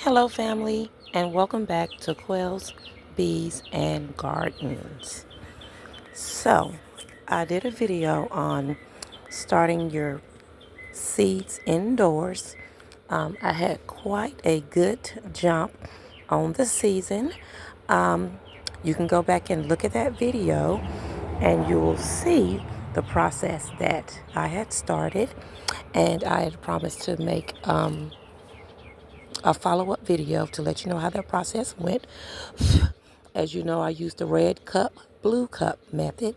Hello, family, and welcome back to Quails, Bees, and Gardens. So, I did a video on starting your seeds indoors. I had quite a good jump on the season. Um, you can go back and look at that video, and you will see the process that I had started. And I had promised to make a follow-up video to let you know how that process went. As you know, I used the red cup, blue cup method.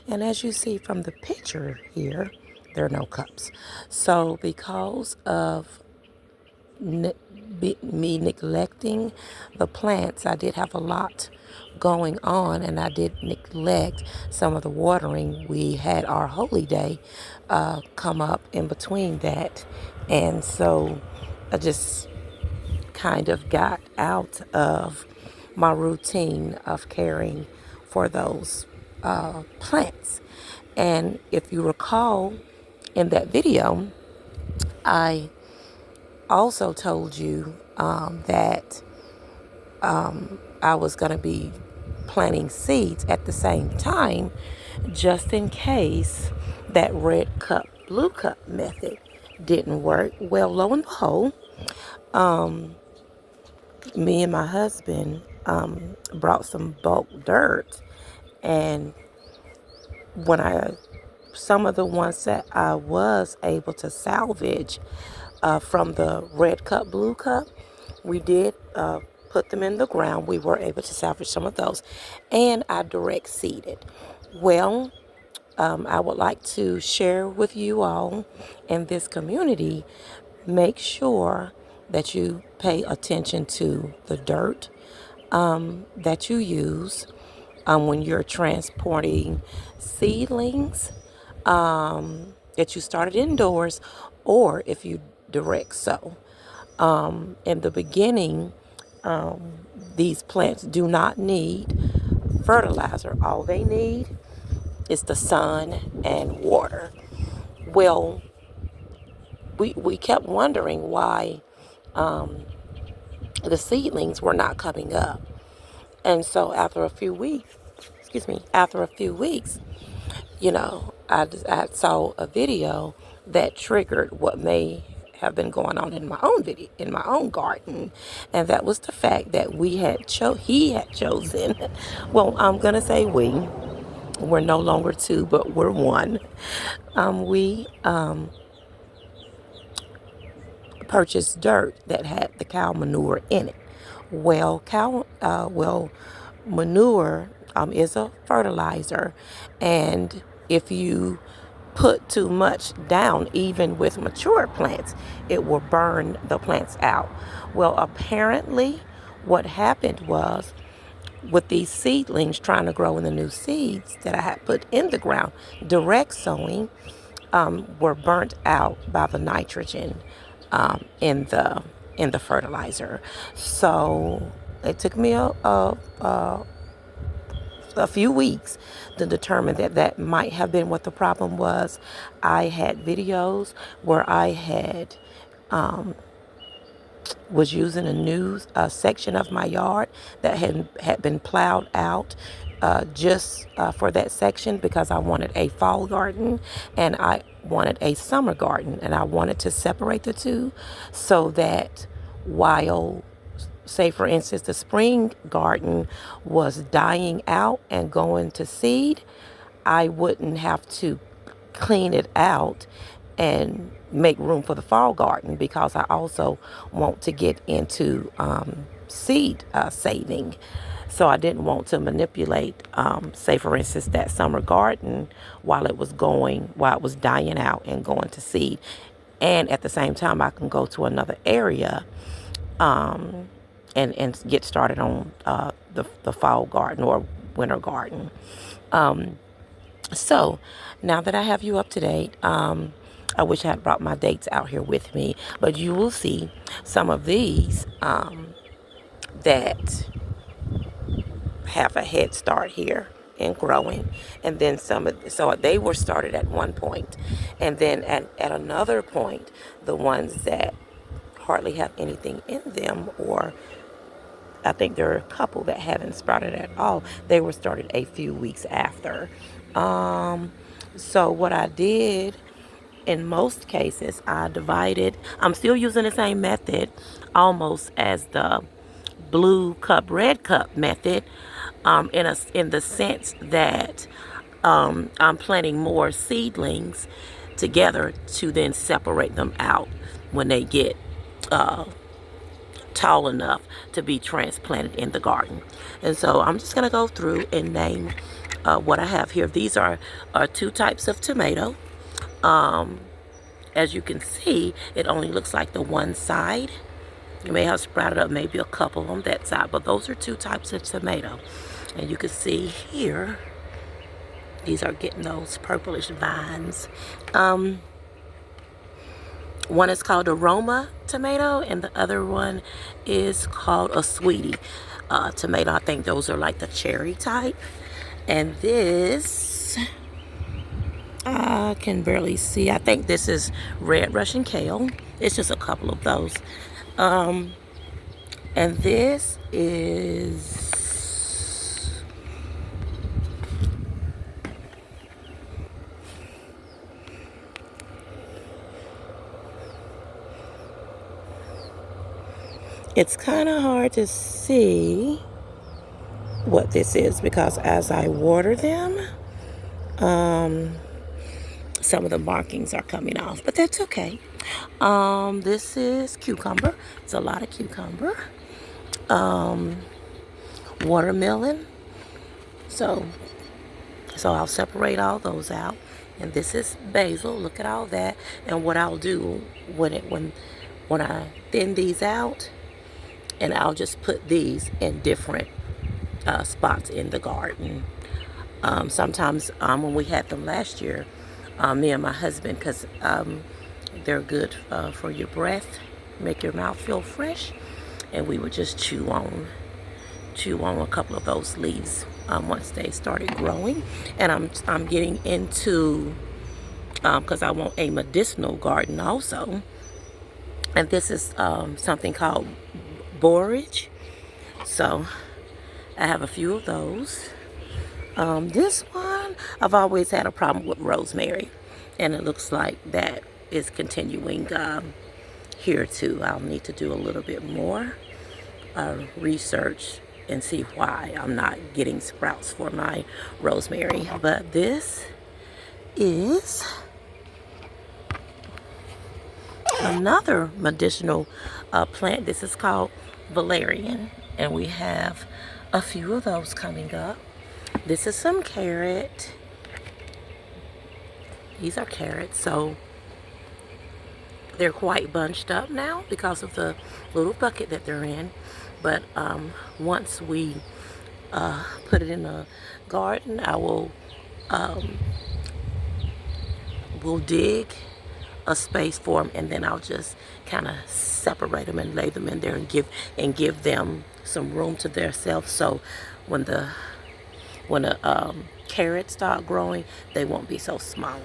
And as you see from the picture here, there are no cups. So because of me neglecting the plants, I did have a lot going on, and I did neglect some of the watering. We had our holy day come up in between that. And so I just kind of got out of my routine of caring for those plants. And if you recall in that video, I also told you that I was going to be planting seeds at the same time, just in case that red cup, blue cup method didn't work. Well, lo and behold, me and my husband brought some bulk dirt, and when some of the ones that I was able to salvage from the red cup, blue cup, we did put them in the ground. We were able to salvage some of those, and I direct seeded. Well, I would like to share with you all in this community, make sure that you pay attention to the dirt that you use when you're transporting seedlings that you started indoors, or if you direct sow. In the beginning, these plants do not need fertilizer. All they need is the sun and water. Well, we kept wondering why the seedlings were not coming up. And so after a few weeks, I saw a video that triggered what may have been going on in my own in my own garden, and that was the fact that he had chosen. Well, I'm gonna say we're no longer two, but we're one. We purchased dirt that had the cow manure in it. Well, manure is a fertilizer, and if you put too much down, even with mature plants, it will burn the plants out. Well, apparently, what happened was, with these seedlings trying to grow in the new seeds that I had put in the ground, direct sowing, were burnt out by the nitrogen in the fertilizer. So it took me a few weeks to determine that might have been what the problem was. I had videos where I had was using a new section of my yard that had been plowed out just for that section, because I wanted a fall garden and I wanted a summer garden, and I wanted to separate the two so that while, say for instance, the spring garden was dying out and going to seed, I wouldn't have to clean it out and make room for the fall garden, because I also want to get into seed saving. So I didn't want to manipulate, say for instance, that summer garden while it was dying out and going to seed. And at the same time, I can go to another area and get started on the fall garden or winter garden. So now that I have you up to date, I wish I had brought my dates out here with me, but you will see some of these that have a head start here in growing, and then so they were started at one point, and then at another point, the ones that hardly have anything in them, or I think there are a couple that haven't sprouted at all. They were started a few weeks after. So what I did in most cases, I divided. I'm still using the same method almost as the blue cup, red cup method, in the sense that I'm planting more seedlings together to then separate them out when they get tall enough to be transplanted in the garden. And so I'm just going to go through and name what I have here. These are two types of tomato. As you can see, it only looks like the one side. You may have sprouted up maybe a couple on that side, but those are two types of tomato. And you can see here, these are getting those purplish vines. One is called aroma tomato, and the other one is called a sweetie tomato. I think those are like the cherry type. And this, I can barely see. I think this is red Russian kale. It's just a couple of those. And this is, it's kind of hard to see what this is because as I water them, some of the markings are coming off, but that's okay. This is cucumber. It's a lot of cucumber. Watermelon. So I'll separate all those out. And this is basil. Look at all that. And what I'll do when I thin these out, and I'll just put these in different spots in the garden. Sometimes when we had them last year, me and my husband, because they're good for your breath, make your mouth feel fresh, and we would just chew on a couple of those leaves once they started growing. And I'm getting into, because I want a medicinal garden also, and this is something called borage. So I have a few of those. This one, I've always had a problem with rosemary, and it looks like that is continuing here too. I'll need to do a little bit more research and see why I'm not getting sprouts for my rosemary. But this is another medicinal plant. This is called valerian, and we have a few of those coming up. This is some carrot. These are carrots, so they're quite bunched up now because of the little bucket that they're in. But once we put it in the garden, I will we'll dig a space for them, and then I'll just kind of separate them and lay them in there and give them some room to themselves. So when the carrots start growing, they won't be so small.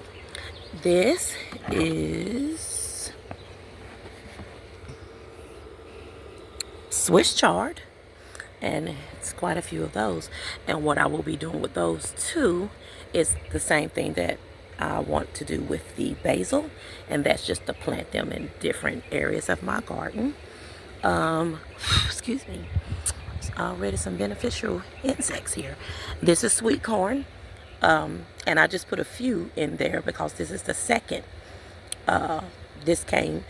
This is Swiss chard, and it's quite a few of those. And what I will be doing with those too is the same thing that I want to do with the basil, and that's just to plant them in different areas of my garden. Excuse me. There's already some beneficial insects here. This is sweet corn, and I just put a few in there because this is the second. This came,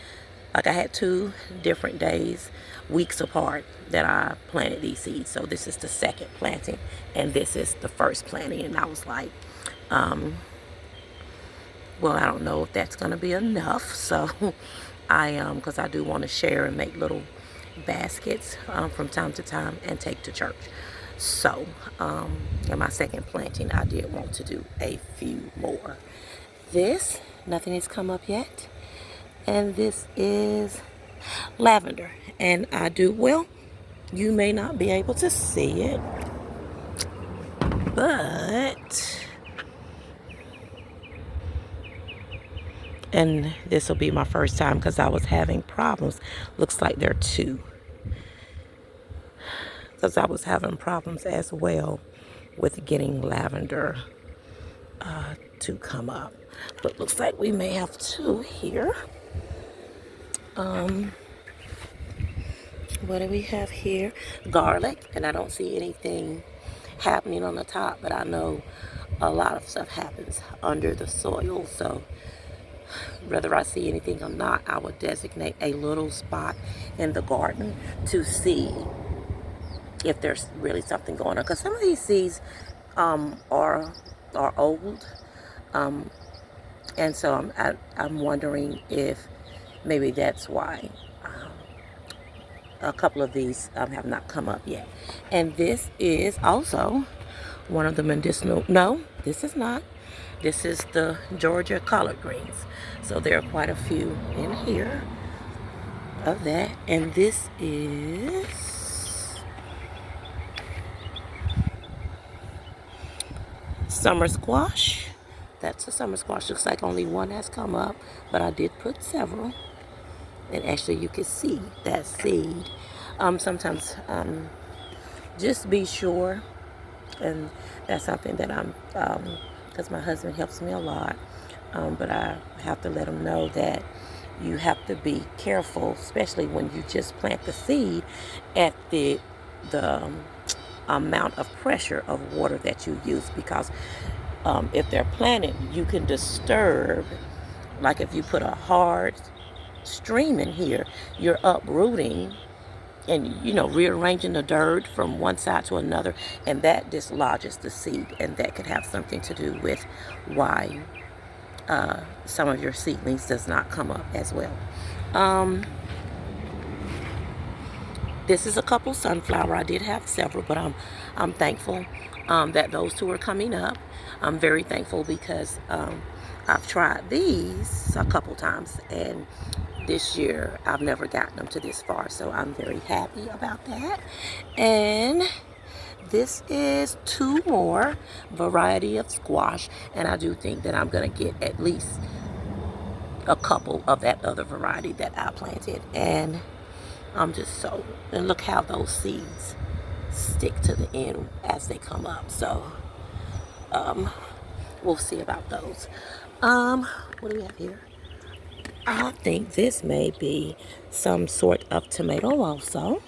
like I had 2 different days, weeks apart that I planted these seeds. So this is the second planting, and this is the first planting. And I was like, well, I don't know if that's going to be enough. So because I do want to share and make little baskets from time to time and take to church. So in my second planting, I did want to do a few more. This, nothing has come up yet. And this is lavender. And I do, well, you may not be able to see it, but And this will be my first time because I was having problems. Looks like there are two. Because I was having problems as well with getting lavender to come up. But looks like we may have two here. What do we have here? Garlic, and I don't see anything happening on the top, but I know a lot of stuff happens under the soil. So whether I see anything or not, I will designate a little spot in the garden to see if there's really something going on. Because some of these seeds are old, and so I'm wondering if maybe that's why a couple of these have not come up yet. And this is also one of the medicinal. No, this is not. This is the Georgia collard greens. So there are quite a few in here of that. And this is summer squash. That's a summer squash. Looks like only one has come up, but I did put several. And actually you can see that seed. Sometimes just be sure, and that's something that I'm, because my husband helps me a lot, but I have to let him know that you have to be careful, especially when you just plant the seed, at the amount of pressure of water that you use, because if they're planted, you can disturb, like if you put a hard stream in here, you're uprooting and rearranging the dirt from one side to another, and that dislodges the seed, and that could have something to do with why some of your seedlings does not come up as well. This is a couple sunflower. I did have several, but I'm thankful that those two are coming up. I'm very thankful because I've tried these a couple times, and this year I've never gotten them to this far, so I'm very happy about that. And this is two more variety of squash, and I do think that I'm gonna get at least a couple of that other variety that I planted. And I'm just so, and look how those seeds stick to the end as they come up. So we'll see about those. What do we have here? I think this may be some sort of tomato also.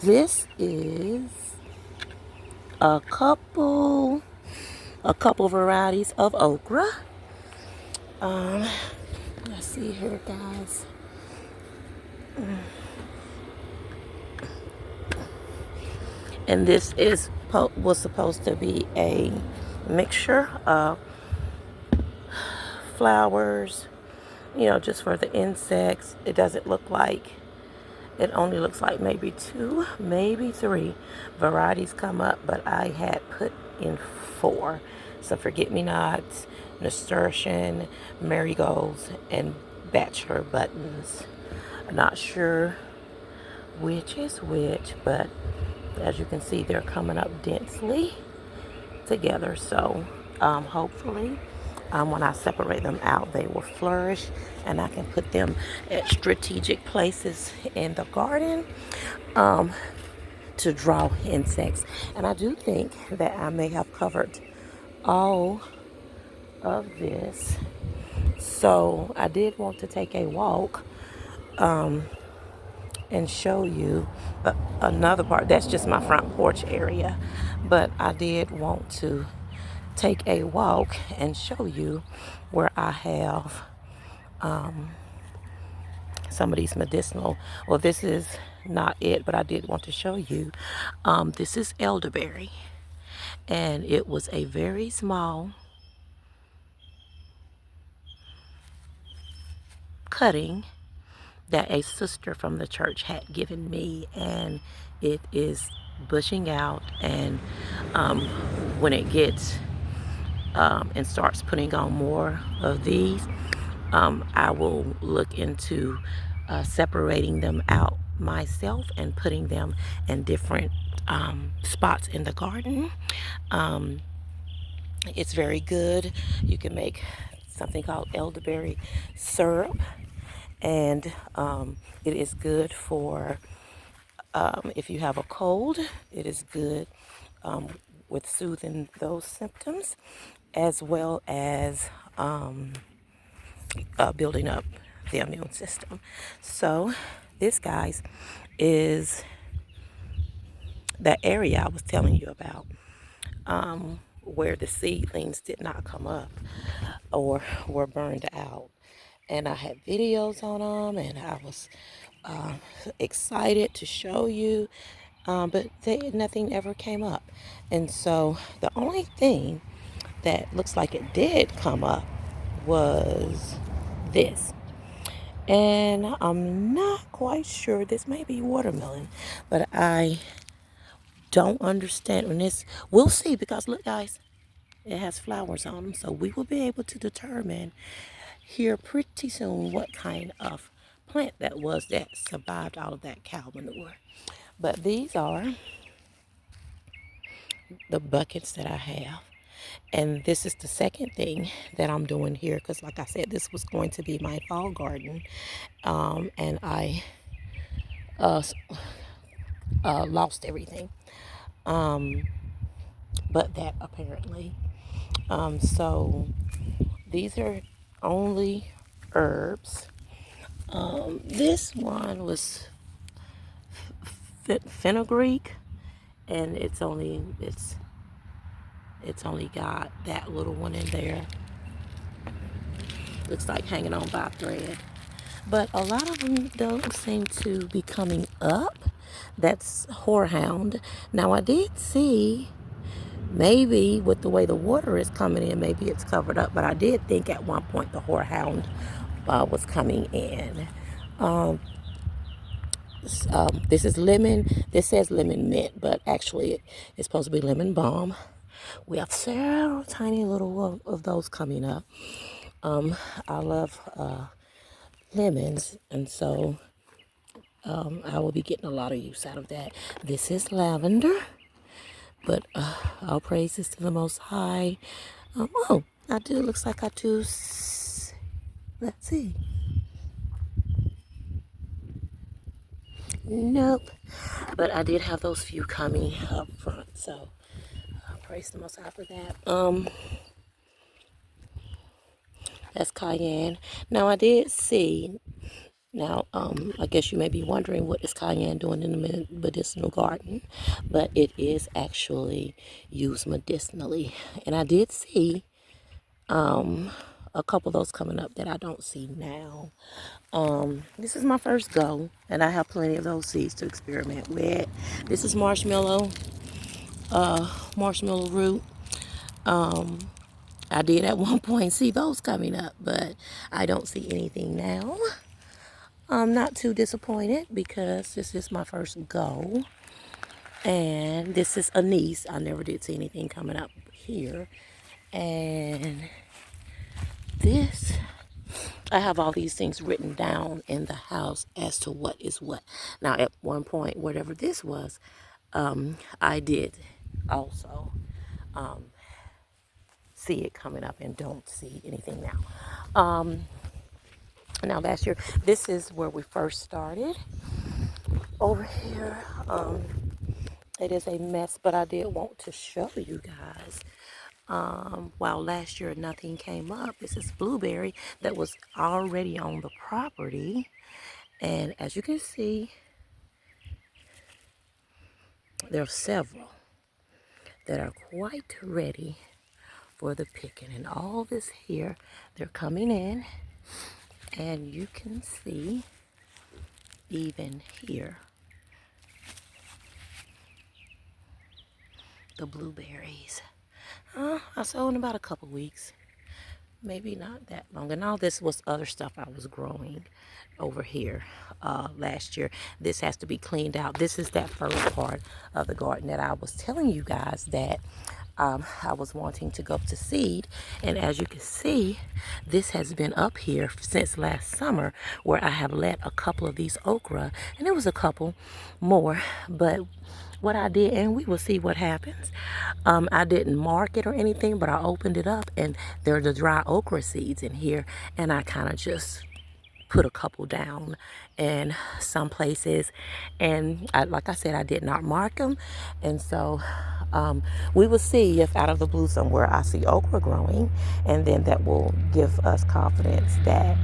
This is a couple varieties of okra. Let's see here, guys. And this was supposed to be a mixture of flowers, just for the insects. It doesn't look like, it only looks like maybe two, maybe three varieties come up, but I had put in four. So forget-me-nots, nasturtium, marigolds, and bachelor buttons. I'm not sure which is which, but as you can see, they're coming up densely together. So hopefully when I separate them out, they will flourish, and I can put them at strategic places in the garden to draw insects. And I do think that I may have covered all of this. So I did want to take a walk and show you another part. That's just my front porch area, but I did want to take a walk and show you where I have some of these medicinal. Well, this is not it, but I did want to show you. This is elderberry, and it was a very small cutting that a sister from the church had given me, and it is bushing out. And when it gets and starts putting on more of these, I will look into separating them out myself and putting them in different spots in the garden. It's very good. You can make something called elderberry syrup, and it is good for if you have a cold. It is good um, with soothing those symptoms, as well as building up the immune system. So this, guys, is that area I was telling you about, where the seedlings did not come up or were burned out. And I had videos on them, and I was uh, excited to show you, but nothing ever came up. And so the only thing that looks like it did come up was this. And I'm not quite sure, this may be watermelon, but I don't understand when this, we'll see, because look, guys, it has flowers on them, so we will be able to determine here pretty soon what kind of plant that was that survived all of that cow manure. But these are the buckets that I have. And this is the second thing that I'm doing here, because like I said, this was going to be my fall garden. And I lost everything. But that apparently. So these are only herbs. This one was fenugreek, and it's only got that little one in there. Looks like hanging on by a thread. But a lot of them don't seem to be coming up. That's horehound. Now I did see, maybe with the way the water is coming in, maybe it's covered up. But I did think at one point the horehound was coming in. This is lemon. This says lemon mint, but actually it's supposed to be lemon balm. We have several tiny little of those coming up. I love lemons, and so I will be getting a lot of use out of that. This is lavender, but all praises to the Most High. Oh, I do. Looks like I do. Let's see. Nope. But I did have those few coming up front, so praise the Most High for that. That's cayenne. Now I did see. Now, I guess you may be wondering what is cayenne doing in the medicinal garden, but it is actually used medicinally. And I did see a couple of those coming up that I don't see now. This is my first go, and I have plenty of those seeds to experiment with. This is marshmallow root. I did at one point see those coming up, but I don't see anything now. I'm not too disappointed because this is my first go. And this is anise. I never did see anything coming up here. And this, I have all these things written down in the house as to what is what. Now, at one point, whatever this was, I did also see it coming up and don't see anything now. Now, last year, this is where we first started. Over here, it is a mess, but I did want to show you guys. While last year nothing came up, this is blueberry that was already on the property. And as you can see, there are several that are quite ready for the picking. And all this here, they're coming in. And you can see even here the blueberries. I saw in about a couple weeks, maybe not that long. And all this was other stuff I was growing over here last year. This has to be cleaned out. This is that first part of the garden that I was telling you guys that I was wanting to go to seed. And as you can see, this has been up here since last summer, where I have let a couple of these okra, and there was a couple more, but what I did, and we will see what happens. I didn't mark it or anything, but I opened it up and there are the dry okra seeds in here, and I kind of just put a couple down in some places, and like I said, I did not mark them. And so we will see if out of the blue somewhere I see okra growing, and then that will give us confidence that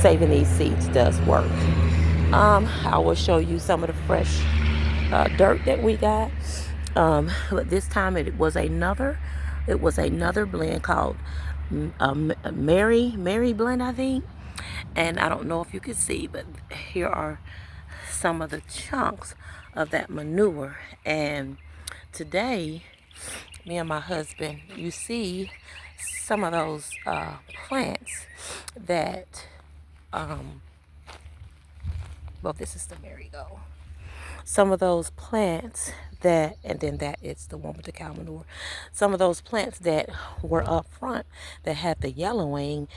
saving these seeds does work. I will show you some of the fresh dirt that we got. But this time it was another blend called Mary blend, I think. And I don't know if you can see, but here are some of the chunks of that manure. And today, me and my husband, you see some of those plants that, well, this is the marigold. Some of those plants that, and then that is the one with the cow manure. Some of those plants that were up front that had the yellowing,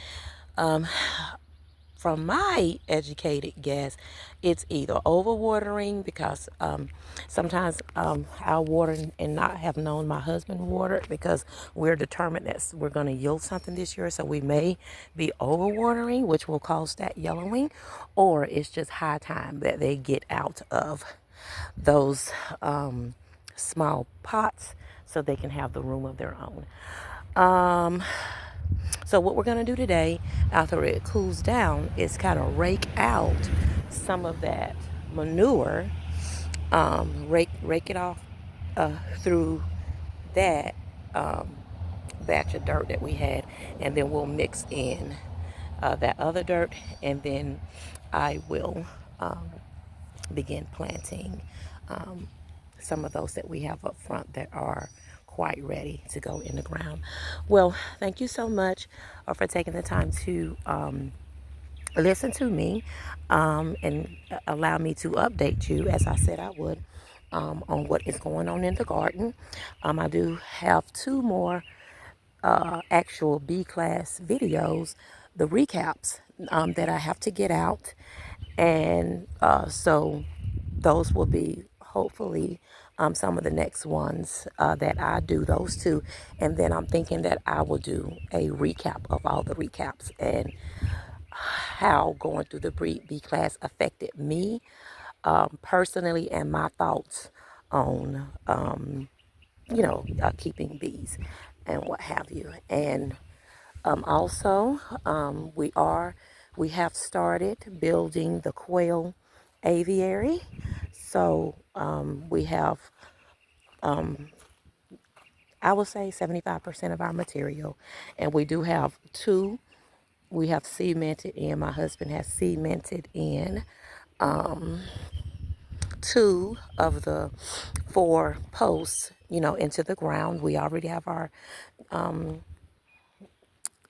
from my educated guess, it's either overwatering, because sometimes I'll water and not have known my husband water, because we're determined that we're going to yield something this year. So we may be overwatering, which will cause that yellowing, or it's just high time that they get out of those small pots so they can have the room of their own. So what we're going to do today, after it cools down, is kind of rake out some of that manure, rake it off through that batch of dirt that we had, and then we'll mix in that other dirt, and then I will begin planting some of those that we have up front that are quite ready to go in the ground. Well, thank you so much for taking the time to listen to me and allow me to update you, as I said I would, on what is going on in the garden. I do have 2 more actual B-class videos, the recaps that I have to get out. And so those will be hopefully some of the next ones that I do, those 2. And then I'm thinking that I will do a recap of all the recaps and how going through the B class affected me personally, and my thoughts on keeping bees and what have you. And also, we have started building the quail aviary. So we have, I would say, 75% of our material, and we do have 2. We have cemented in. My husband has cemented in 2 of the 4 posts, into the ground. We already have our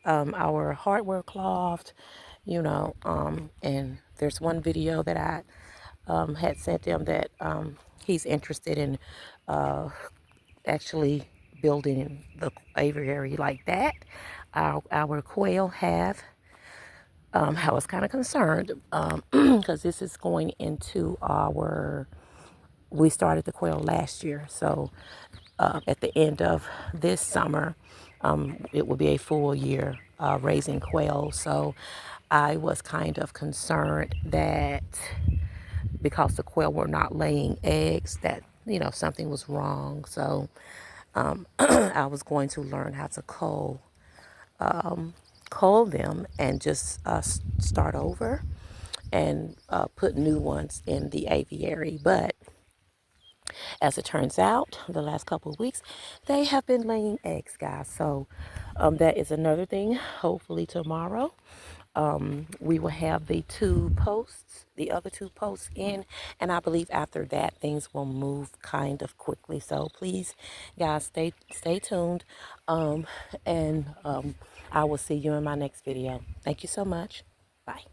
hardware cloth, and there's one video that I had sent them that he's interested in actually building the aviary like that. Our quail have. I was kind of concerned because this is going into we started the quail last year. So at the end of this summer, it will be a full year raising quail. So I was kind of concerned that because the quail were not laying eggs, that, something was wrong. So I was going to learn how to cull them and just start over and put new ones in the aviary. But as it turns out, the last couple of weeks, they have been laying eggs, guys. So that is another thing. Hopefully tomorrow, we will have the other two posts in, and I believe after that things will move kind of quickly. So please, guys, stay tuned, and I will see you in my next video. Thank you so much. Bye.